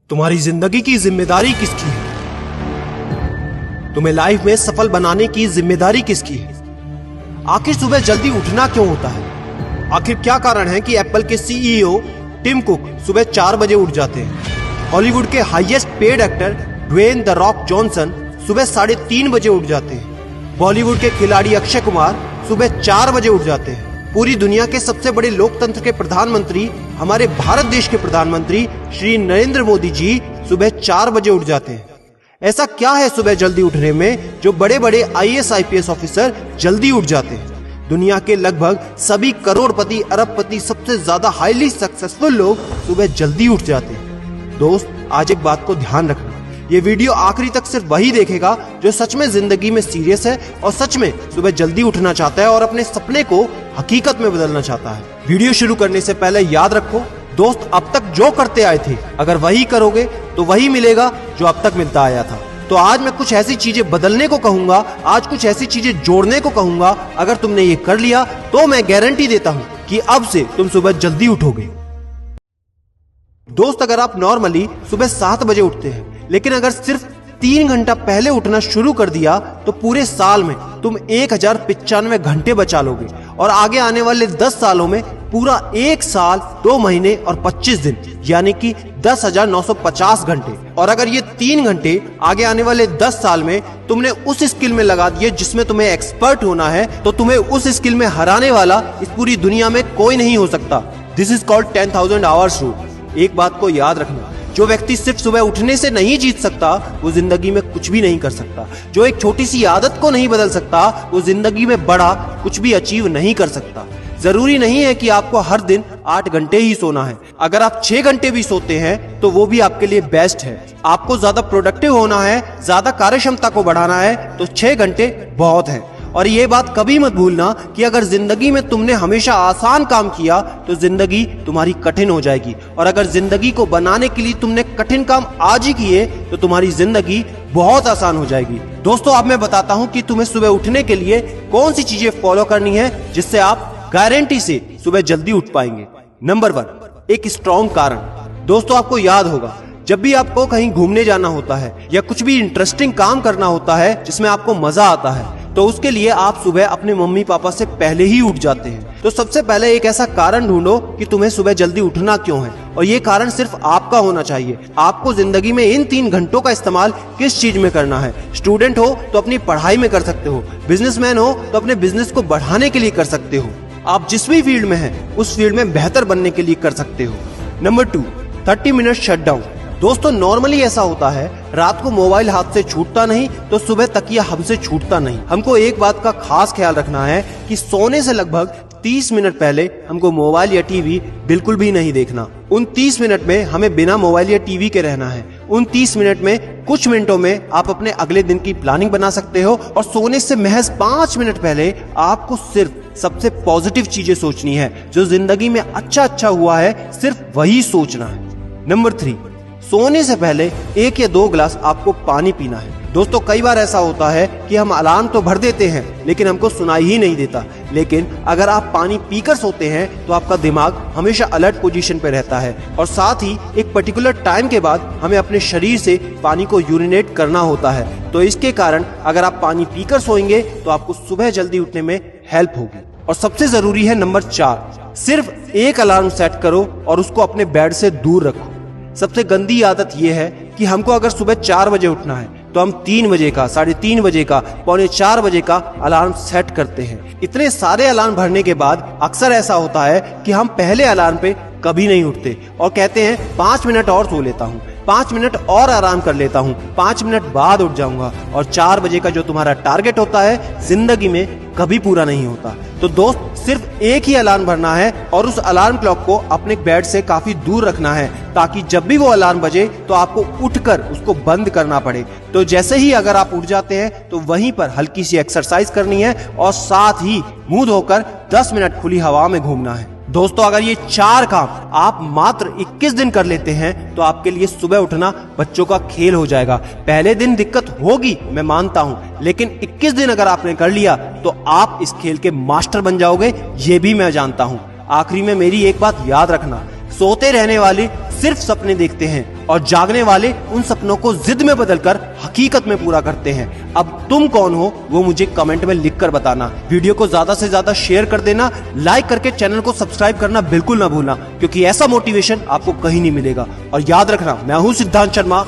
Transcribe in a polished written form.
तुम्हारी जिंदगी की जिम्मेदारी किसकी है? तुम्हें लाइफ में सफल बनाने की जिम्मेदारी किसकी है? आखिर सुबह जल्दी उठना क्यों होता है? आखिर क्या कारण है कि एप्पल के सीईओ टिम कुक सुबह 4 बजे उठ जाते हैं? हॉलीवुड के highest paid actor Dwayne the Rock Johnson सुबह 3:30 बजे उठ जाते हैं। बॉलीवुड के खिलाड़ी अक्षय कुमार सुबह 4 बजे उठ जाते हैं। पूरी दुनिया के सबसे बड़े लोकतंत्र के प्रधानमंत्री, हमारे भारत देश के प्रधानमंत्री श्री नरेंद्र मोदी जी सुबह 4 बजे उठ जाते हैं। ऐसा क्या है सुबह जल्दी उठने में जो बड़े बड़े आईएएस आईपीएस ऑफिसर जल्दी उठ जाते हैं? दुनिया के लगभग सभी करोड़पति, अरबपति, सबसे ज्यादा हाईली सक्सेसफुल लोग सुबह जल्दी उठ जाते हैं। दोस्त, आज एक बात को ध्यान रखना, ये वीडियो आखिरी तक सिर्फ वही देखेगा जो सच में जिंदगी में सीरियस है और सच में सुबह जल्दी उठना चाहता है और अपने सपने को हकीकत में बदलना चाहता है। वीडियो शुरू करने से पहले याद रखो दोस्त, अब तक जो करते आए थे अगर वही करोगे तो वही मिलेगा जो अब तक मिलता आया था। तो आज मैं कुछ ऐसी चीजें बदलने को कहूंगा, आज कुछ ऐसी चीजें जोड़ने को कहूंगा। अगर तुमने ये कर लिया तो मैं गारंटी देता हूं कि अब से तुम सुबह जल्दी उठोगे। दोस्त, अगर आप नॉर्मली सुबह 7 बजे उठते हैं लेकिन अगर सिर्फ 3 घंटा पहले उठना शुरू कर दिया तो पूरे साल में तुम 1095 घंटे बचा लोगे और आगे आने वाले 10 सालों में पूरा 1 साल 2 महीने और 25 दिन यानी कि 10,950 घंटे। और अगर ये 3 घंटे आगे आने वाले 10 साल में तुमने उस स्किल में लगा दिए जिसमें तुम्हें एक्सपर्ट होना है तो तुम्हें उस स्किल में हराने वाला इस पूरी दुनिया में कोई नहीं हो सकता। This is called 10,000 hours rule. एक बात को याद रखना, जो व्यक्ति सिर्फ सुबह उठने से नहीं जीत सकता वो जिंदगी में कुछ भी नहीं कर सकता। जो एक छोटी सी आदत को नहीं बदल सकता वो जिंदगी में बड़ा कुछ भी अचीव नहीं कर सकता। जरूरी नहीं है कि आपको हर दिन 8 घंटे ही सोना है। अगर आप 6 घंटे भी सोते हैं तो वो भी आपके लिए बेस्ट है। आपको ज्यादा प्रोडक्टिव होना है, ज्यादा कार्यक्षमता को बढ़ाना है तो 6 घंटे बहुत है। और ये बात कभी मत भूलना कि अगर जिंदगी में तुमने हमेशा आसान काम किया तो जिंदगी तुम्हारी कठिन हो जाएगी और अगर जिंदगी को बनाने के लिए तुमने कठिन काम आज ही किए तो तुम्हारी जिंदगी बहुत आसान हो जाएगी। दोस्तों, अब मैं बताता हूँ कि तुम्हें सुबह उठने के लिए कौन सी चीजें फॉलो करनी है जिससे आप गारंटी से सुबह जल्दी उठ पाएंगे। नंबर 1, एक स्ट्रॉन्ग कारण। दोस्तों, आपको याद होगा जब भी आपको कहीं घूमने जाना होता है या कुछ भी इंटरेस्टिंग काम करना होता है जिसमें आपको मजा आता है तो उसके लिए आप सुबह अपने मम्मी पापा से पहले ही उठ जाते हैं। तो सबसे पहले एक ऐसा कारण ढूंढो कि तुम्हें सुबह जल्दी उठना क्यों है और ये कारण सिर्फ आपका होना चाहिए। आपको जिंदगी में इन 3 घंटों का इस्तेमाल किस चीज में करना है? स्टूडेंट हो तो अपनी पढ़ाई में कर सकते हो, बिजनेसमैन हो तो अपने बिजनेस को बढ़ाने के लिए कर सकते हो, आप जिस भी फील्ड में हैं उस फील्ड में बेहतर बनने के लिए कर सकते हो। Number 2, 30 minute shutdown. दोस्तों, नॉर्मली ऐसा होता है रात को मोबाइल हाथ से छूटता नहीं तो सुबह तकिया हमसे छूटता नहीं। हमको एक बात का खास ख्याल रखना है कि सोने से लगभग 30 मिनट पहले हमको मोबाइल या टीवी बिल्कुल भी नहीं देखना। उन 30 मिनट में हमें बिना मोबाइल या टीवी के रहना है। उन 30 मिनट में कुछ मिनटों में आप अपने अगले दिन की प्लानिंग बना सकते हो और सोने से महज 5 मिनट पहले आपको सिर्फ सबसे पॉजिटिव चीजें सोचनी है। जो जिंदगी में अच्छा हुआ है सिर्फ वही सोचना है। नंबर 3, सोने से पहले 1 या 2 गिलास आपको पानी पीना है। दोस्तों, कई बार ऐसा होता है कि हम अलार्म तो भर देते हैं लेकिन हमको सुनाई ही नहीं देता। लेकिन अगर आप पानी पीकर सोते हैं तो आपका दिमाग हमेशा अलर्ट पोजीशन पे रहता है और साथ ही एक पर्टिकुलर टाइम के बाद हमें अपने शरीर से पानी को यूरिनेट करना होता है। तो इसके कारण अगर आप पानी पीकर सोएंगे तो आपको सुबह जल्दी उठने में हेल्प होगी। और सबसे जरूरी है नंबर 4, सिर्फ एक अलार्म सेट करो और उसको अपने बेड से दूर रखो। सबसे गंदी आदत यह है कि हमको अगर सुबह 4 बजे उठना है तो हम 3 बजे का, 3:30 बजे का, 3:45 बजे का अलार्म सेट करते हैं। इतने सारे अलार्म भरने के बाद अक्सर ऐसा होता है कि हम पहले अलार्म पे कभी नहीं उठते और कहते हैं 5 मिनट और सो लेता हूँ, 5 मिनट और आराम कर लेता हूँ, 5 मिनट बाद उठ जाऊंगा। और 4 बजे का जो तुम्हारा टारगेट होता है जिंदगी में कभी पूरा नहीं होता। तो दोस्त, सिर्फ एक ही अलार्म भरना है और उस अलार्म क्लॉक को अपने बेड से काफी दूर रखना है ताकि जब भी वो अलार्म बजे तो आपको उठकर उसको बंद करना पड़े। तो जैसे ही अगर आप उठ जाते हैं तो वहीं पर हल्की सी एक्सरसाइज करनी है और साथ ही मुंह धोकर 10 मिनट खुली हवा में घूमना है। दोस्तों, अगर ये 4 काम आप मात्र 21 दिन कर लेते हैं तो आपके लिए सुबह उठना बच्चों का खेल हो जाएगा। पहले दिन दिक्कत होगी, मैं मानता हूं, लेकिन 21 दिन अगर आपने कर लिया तो आप इस खेल के मास्टर बन जाओगे, ये भी मैं जानता हूं। आखिरी में मेरी एक बात याद रखना, सोते रहने वाले सिर्फ सपने देखते हैं और जागने वाले उन सपनों को जिद में बदलकर हकीकत में पूरा करते हैं। अब तुम कौन हो वो मुझे कमेंट में लिखकर बताना। वीडियो को ज्यादा से ज्यादा शेयर कर देना, लाइक करके चैनल को सब्सक्राइब करना बिल्कुल ना भूलना, क्योंकि ऐसा मोटिवेशन आपको कहीं नहीं मिलेगा। और याद रखना, मैं हूं सिद्धांत शर्मा।